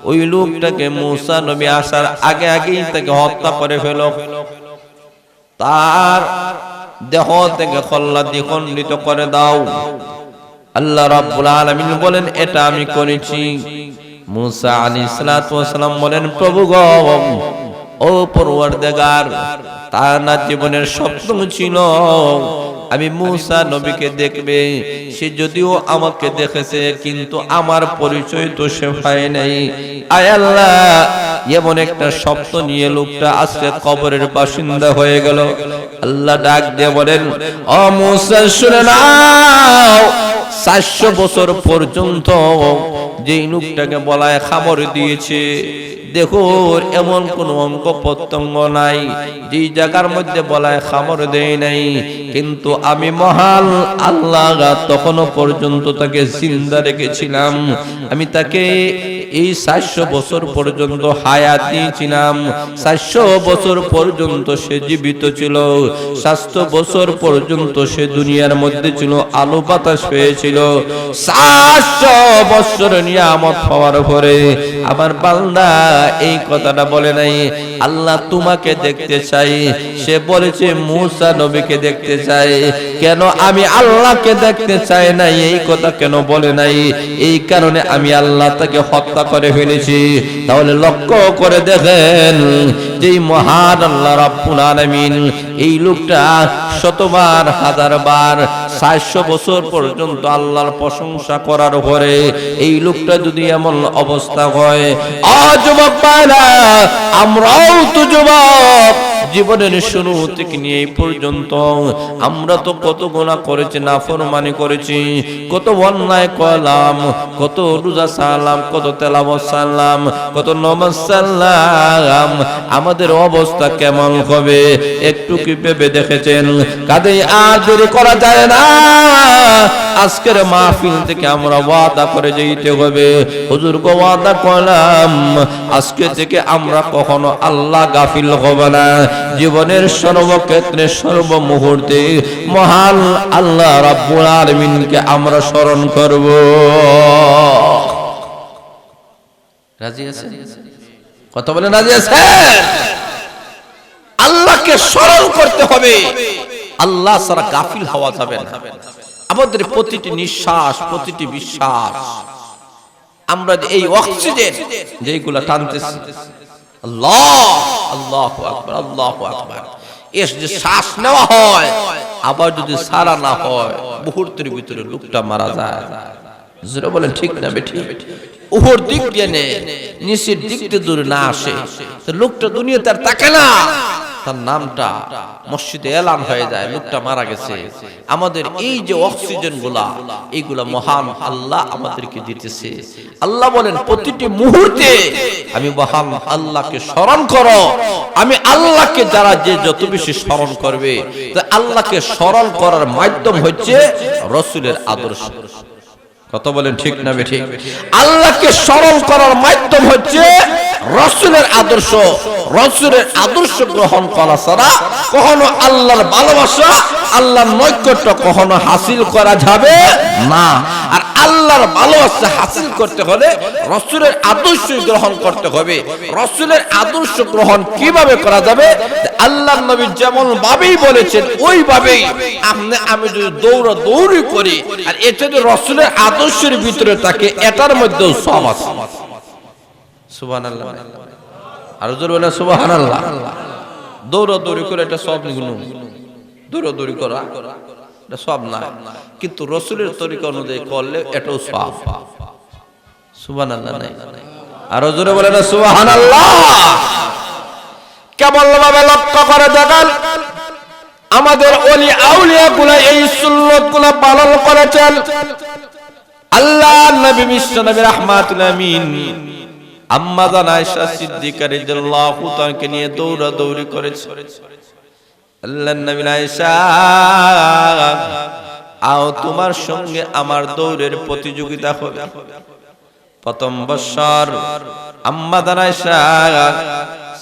ওই লোকটাকে মুসা নবী আসার আগে আগেই তাকে হত্যা করে ফেলো, তার দেহ থেকে খল্লাদি খণ্ডিত করে দাও। আল্লাহ রাব্বুল আলামিন বলেন, এটা আমি করেছি। মুসা আলাইহিস সালাম বলেন, প্রভু গো, ও পরওয়ারদিগার, তার না জীবনের স্বপ্ন ছিল আমি মূসা নবীকে দেখবে, সে যদিও আমাকে দেখেছে কিন্তু আমার পরিচয় তো সে পায় নাই। আয় আল্লাহ, এমন একটা শব্দ নিয়ে লোকটা আজকে কবরের বাসিন্দা হয়ে গেল। আল্লাহ ডাক দিয়ে বলেন, ও মূসা শুনে নাও, 400 বছর পর্যন্ত যেই লোকটাকে বলায় খাবার দিয়েছে, দেখো এমন কোন অঙ্গ প্রত্যঙ্গ নাই যেই জায়গার মধ্যে বলায় খাবার দেয় নাই, কিন্তু আমি মহান আল্লাহ তখনও পর্যন্ত তাকে জিন্দা রেখেছিলাম। আমি তাকে এই 400 বছর পর্যন্ত হায়াত দিয়েছিলাম। 400 বছর পর্যন্ত সে জীবিত ছিল। 700 বছর পর্যন্ত সে দুনিয়ার মধ্যে ছিল, আলো বাতাস পেয়েছিল। 700 বছর নিয়ামত পাওয়ার পরে আমার বান্দা এই কথাটা বলে নাই, আল্লাহ তোমাকে দেখতে চাই। সে বলেছে মূসা নবীকে দেখতে চাই। কেন আমি আল্লাহকে দেখতে চাই না এই কথা কেন বলে নাই? এই কারণে আমি আল্লাহ তাকে হত্যা করে ফেলেছি। তাহলে লক্ষ্য করে দেখেন, যেই মহান আল্লাহ রাব্বুল আলামিন এই লোকটা শতবার হাজারবার 400 বছর পর্যন্ত আল্লাহর প্রশংসা করার পরে এই লোকটা যদি এমন অবস্থা হয়, যুবক ভাইরা আমরাও তো যুবক, জীবনের শুরু থেকে নিয়ে এই পর্যন্ত আমরা তো কত গুনাহ করেছি, নাফরমানি করেছি, কত অন্যায় করলাম, কত রোজা সালাম, কত তেলাওয়াত সালাম, কত নামাজ সালাম। আমাদের অবস্থা কেমন হবে একটু কি ভেবে দেখেছেন? কাজেই আর দেরি করা যায় না। আজকের মাহফিল থেকে আমরা ওয়াদা করে যেতে হবে, হুজুরকে ওয়াদা করলাম আজকে থেকে আমরা কখনো আল্লাহ গাফিল হব না। জীবনের সর্বক্ষেত্রে সর্বমুহূর্তে মহান আল্লাহ রাব্বুল আলামিনকে আমরা স্মরণ করব। রাজি আছেন? কথা বলেন রাজি আছেন? আল্লাহকে স্মরণ করতে হবে, আল্লাহ ছাড়া গাফিল হওয়া যাবে না। আমাদের প্রতিটি নিঃশ্বাস, প্রতিটি বিশ্বাস, আমরা এই অক্সিজেন যেগুলা টানতেছি, আল্লাহ আল্লাহু আকবার, আল্লাহু আকবার, এর যে শ্বাস নেওয়া হয় আবার যদি সারা না হয়, মুহূর্তের ভিতরে লোকটা মারা যায়। জোরে বলেন ঠিক না বেঠিক? উপর দিক দিয়ে নিচের দিক দিয়ে দূরে না আসে, লোকটা দুনিয়াতে আর তাকে না, তার নামটা মসজিদে এলান হয়ে যায়, লোকটা মারা গেছে। আমাদের এই যে অক্সিজেন গুলা, এইগুলা মহান আল্লাহ আমাদেরকে দিতেছে। আল্লাহ বলেন প্রতিটি মুহূর্তে আমি মহান আল্লাহকে স্মরণ করো। আমি আল্লাহকে যারা যে যত বেশি স্মরণ করবে, আল্লাহকে স্মরণ করার মাধ্যম হচ্ছে রাসূলের আদর্শ। কথা বলেন ঠিক না বেঠিক? আল্লাহকে স্মরণ করার মাধ্যম হচ্ছে রাসূলের আদর্শ। রাসূলের আদর্শ গ্রহণ করা ছাড়া কখনো আল্লাহর ভালোবাসা, আল্লাহর নৈকট্য কখনো হাসিল করা যাবে না। আর আল্লাহর ভালোবাসা হাসিল করতে হলে রাসূলের আদর্শ গ্রহণ করতে হবে। রাসূলের আদর্শ গ্রহণ কিভাবে করা যাবে? আল্লাহর নবী যেমন ভাবেই বলেছেন ওইভাবেই আমি যদি দৌড়াদৌড়ি করি আর এটা যদি রাসূলের আদর্শের ভিতরে থাকে, এটার মধ্যেও সব আছে। সুবহানাল্লাহ, আর জোরে বলেন সুবহানাল্লাহ। দৌড়াদৌড়ি করে এটা সব গুণ, দৌড়াদৌড়ি করা এটা সব না, কিন্তু রাসূলের তরিকা অনুযায়ী করলে এটাও সব। সুবহানাল্লাহ নাই? আর জোরে বলেন সুবহানাল্লাহ। কেবল ভাবে লক্ষ্য করে দেখেন, আমাদের ওলি আউলিয়া গুলা এই সুন্নাত গুলা পালন করেছেন। আল্লাহ নবী বিশ্ব নবী রাহমাতুল আমিন আম্মা জান আয়েশা সিদ্দিকা রাদিয়াল্লাহু তাআলাকে নিয়ে দৌড়াদৌড়ি করেছে। আল্লাহর নবী আয়েশা, আও তোমার সঙ্গে আমার দৌড়ের প্রতিযোগিতা হবে। প্রথম বছর আম্মা জান আয়েশা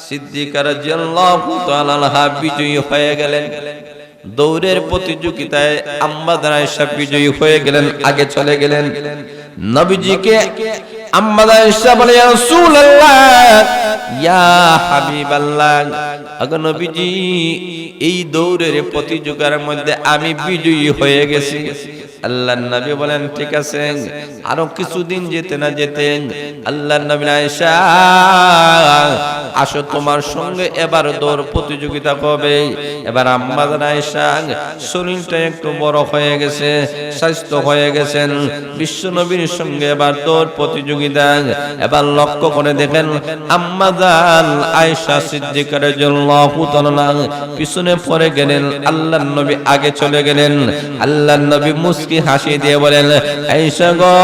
সিদ্দিকা রাদিয়াল্লাহু তাআলা আনহা বিজয়ী হয়ে গেলেন। দৌড়ের প্রতিযোগিতায় আম্মা জান আয়েশা বিজয়ী হয়ে গেলেন, আগে চলে গেলেন। নবীজিকে আম্মা জান আয়েশা বলে, ইয়া রাসূলুল্লাহ, ইয়া হাবিবাল্লাহ, আগো নবীজি এই দৌড়ের প্রতিযোগিতার মধ্যে আমি বিজয়ী হয়ে গেছি। আল্লাহর নবী বলেন ঠিক আছে। আরো কিছুদিন যেতে না যেতে আল্লাহর নবী আয়েশা আসো তোমার সঙ্গে এবার দৌড় প্রতিযোগিতা হবে। এবার আম্মা জান আয়েশা শরীরটা একটু বড় হয়ে গেছে, স্বাস্থ্য হয়ে গেছেন, বিশ্ব নবীর সঙ্গে এবার দৌড় প্রতিযোগিতা। এবার লক্ষ্য করে দেখেন আম্মা জান আয়েশা সিদ্দিকা রাদিয়াল্লাহু তাআলা পিছনে পড়ে গেলেন, আল্লাহর নবী আগে চলে গেলেন। আল্লাহর নবী মুস্কি হাসি দিয়ে বলেন আয়েশা গো,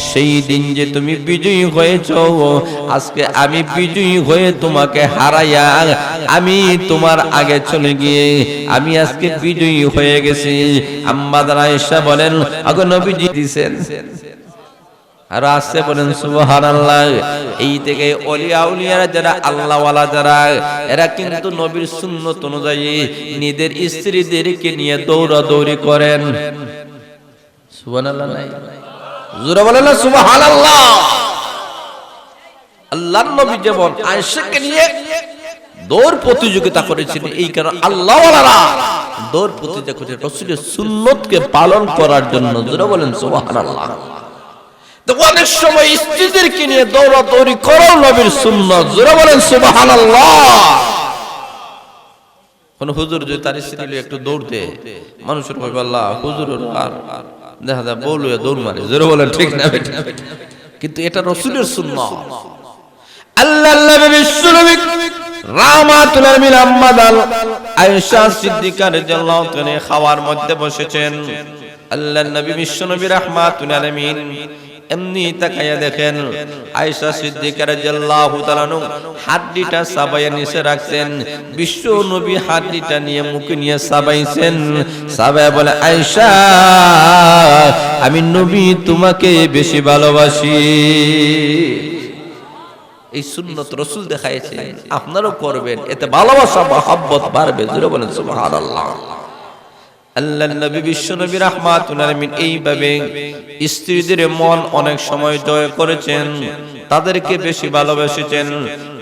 সেই দিন যে তুমি বিজয়ী হয়েছো, আজকে আমি বিজয়ী হয়ে তোমাকে হারাইয়া আমি তোমার আগে চলে গিয়ে আমি আজকে বিজয়ী হয়ে গেছি। আম্মা জান আয়েশা বলেন আগো নবীজি দিয়েছেন। আর আসছে বলেন সুবহানাল্লাহ। এই থেকে ওলিয়া উলিয়ারা যারা আল্লাহ ওয়ালা যারা এরা কিন্তু নবীর সুন্নত অনুযায়ী নিজের স্ত্রীদেরকে নিয়ে দৌড়াদৌড়ি করেন। সুবহানাল্লাহ নাই জোরে বলেন না সুবহানাল্লাহ। আল্লাহর নবী যেমন আয়েশাকে নিয়ে দৌড় প্রতিযোগিতা করেছেন, এই কারণে আল্লাহ ওয়ালারা দৌড় প্রতিযোগিতা করে রাসূলের সুন্নতকে পালন করার জন্য। জোরে বলেন সুবহানাল্লাহ। অনেক সময় স্ত্রীদেরকে নিয়ে দৌড়াদৌড়ি করো নবীর সুন্নাত। জোরে বলেন সুবহানাল্লাহ। কোন হুজুর যদি তার স্ত্রী একটু দৌড়তে মানুষের কইবে আল্লাহ হুজুর আর দেখা যায় বউ লইয়া দৌড় মারে। জোরে বলেন ঠিক না বেঠিক? কিন্তু এটা রাসূলের সুন্নাত। আল্লাহর নবী বিশ্ব নবী রাহমাতুল আলামিন আম্মা জান আয়েশা সিদ্দিকা রাদিয়াল্লাহু তাআলা খাওয়ার মধ্যে বসেছেন। আল্লাহর নবী বিশ্ব নবী রাহমাতুল আলামিন এমনি তাকায়া দেখেন আয়েশা সিদ্দিকা রাদিয়াল্লাহু তাআলা হাড্ডিটা সাবাইয়া নিচে রাখছেন। বিশ্ব নবী হাড্ডিটা নিয়ে মুখে নিয়ে সাবাইছেন। সাবায়া বলে আয়েশা আমি নবী তোমাকে বেশি ভালোবাসি। এই সুন্নত রাসূল দেখাইছে, আপনারাও করবেন, এতে ভালোবাসা মহব্বত বাড়বে। জোরে বলেন সুবহানাল্লাহ। আল্লাহর নবী বিশ্ব নবী রাহমাতুল আলামিন এইভাবে স্ত্রীদের মন অনেক সময় জয় করেছেন, তাদেরকে বেশি ভালোবেসেছেন।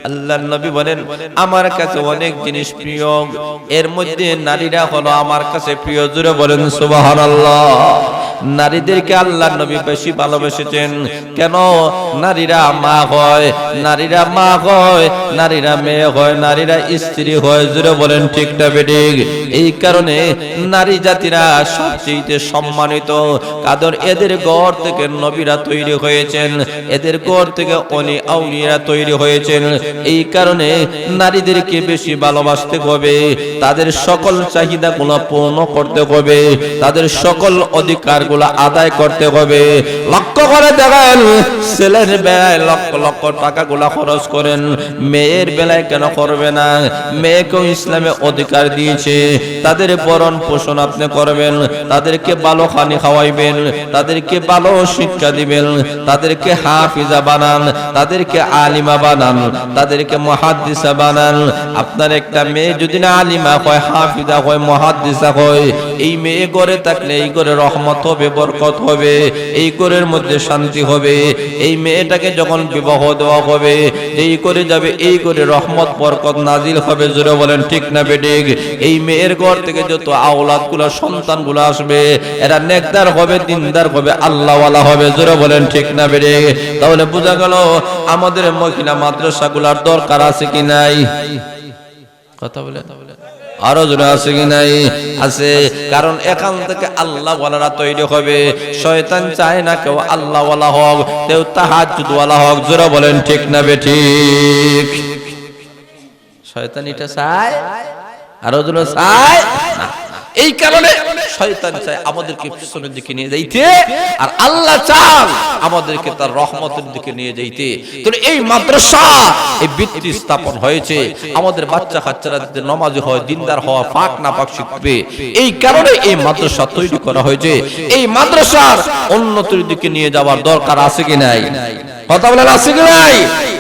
আল্লাহর নবী বলেন আমার কাছে অনেক জিনিস প্রিয়, এর মধ্যে নারীরা হলো আমার কাছে প্রিয়। জোরে বলেন সুবহানাল্লাহ। নারীদেরকে আল্লাহর নবী বেশি ভালোবেসেছেন কেন? নারীরা মা হয়, নারীরা মা হয়, নারীরা মেয়ে হয়, নারীরা স্ত্রী হয়। জোরে বলেন ঠিক না বেঠিক? এই কারণে নারী জাতিরা সবচেয়ে সম্মানিত, কারণ এদের ঘর থেকে নবীরা তৈরি হয়েছেন, এদের ঘর থেকে অলি আউলিয়ারা তৈরি হয়েছেন। এই কারণে নারীদেরকে বেশি ভালোবাসতে হবে, তাদের সকল চাহিদাগুলো পূর্ণ করতে হবে, তাদের সকল অধিকারগুলো আদায় করতে হবে। লক্ষ্য করে দেখেন ছেলের বেলায় লক্ষ লক্ষ টাকাগুলো খরচ করেন, মেয়ের বেলায় কেন করবে না? মেয়েকেও ইসলামে অধিকার দিয়েছে, তাদের ভরণ পোষণ আপনি করবেন, তাদেরকে ভালো খানি খাওয়াইবেন, তাদেরকে ভালো শিক্ষা দিবেন, তাদেরকে হাফিজা বানান, তাদেরকে আলিমা বানান, তাদেরকে মুহাদ্দিসা বানান। আপনার একটা মেয়ে যদি না আলিমা হয়, হাফিজা হয়, মুহাদ্দিসা হয়, এই মেয়ে ঘরে থাকলে এই ঘরে রহমত হবে, বরকত হবে, এই ঘরের মধ্যে শান্তি হবে। এই মেয়েটাকে যখন বিবাহ দেওয়া হবে, এই করে যাবে, এই করে রহমত বরকত নাজিল হবে। জোরে বলেন ঠিক না বেঠিক? এই মেয়ের ঘর থেকে যত আওলাদগুলো সন্তানগুলো আসবে এরা নেকদার হবে, দিনদার হবে, আল্লাহওয়ালা হবে। জোরে বলেন ঠিক না বেঠিক? তাহলে বোঝা গেল আমাদের মহিলা মাদ্রাসাগুলোর দরকার আছে কি নাই? কথা বলে আরো জোরে আছে কি নাই? আছে। কারণ এখান থেকে আল্লাহ ওয়ালারা তৈরি হবে। শয়তান চায় না কেউ আল্লাহ ওয়ালা হোক, কেউ তাহাজ্জুদ ওয়ালা হোক। জোরে বলেন ঠিক না বেঠিক? শয়তান এটা চায়, আরো জোরে চায় না। এই কারণে শয়তান চায় আমাদেরকে পিছনের দিকে নিয়ে যাইতে, আর আল্লাহ চান আমাদেরকে তার রহমতের দিকে নিয়ে যাইতে। তো এই মাদ্রাসা এই ভিত্তি স্থাপন হয়েছে, আমাদের বাচ্চা কাচ্চারা যাতে নামাজি হয়, দিনদার হওয়া, পাক না পাক শিখবে, এই কারণে এই মাদ্রাসা তৈরি করা হয়েছে। এই মাদ্রাসার উন্নতির দিকে নিয়ে যাওয়ার দরকার আছে কি নাই? কথা বলেন আছে কি নাই?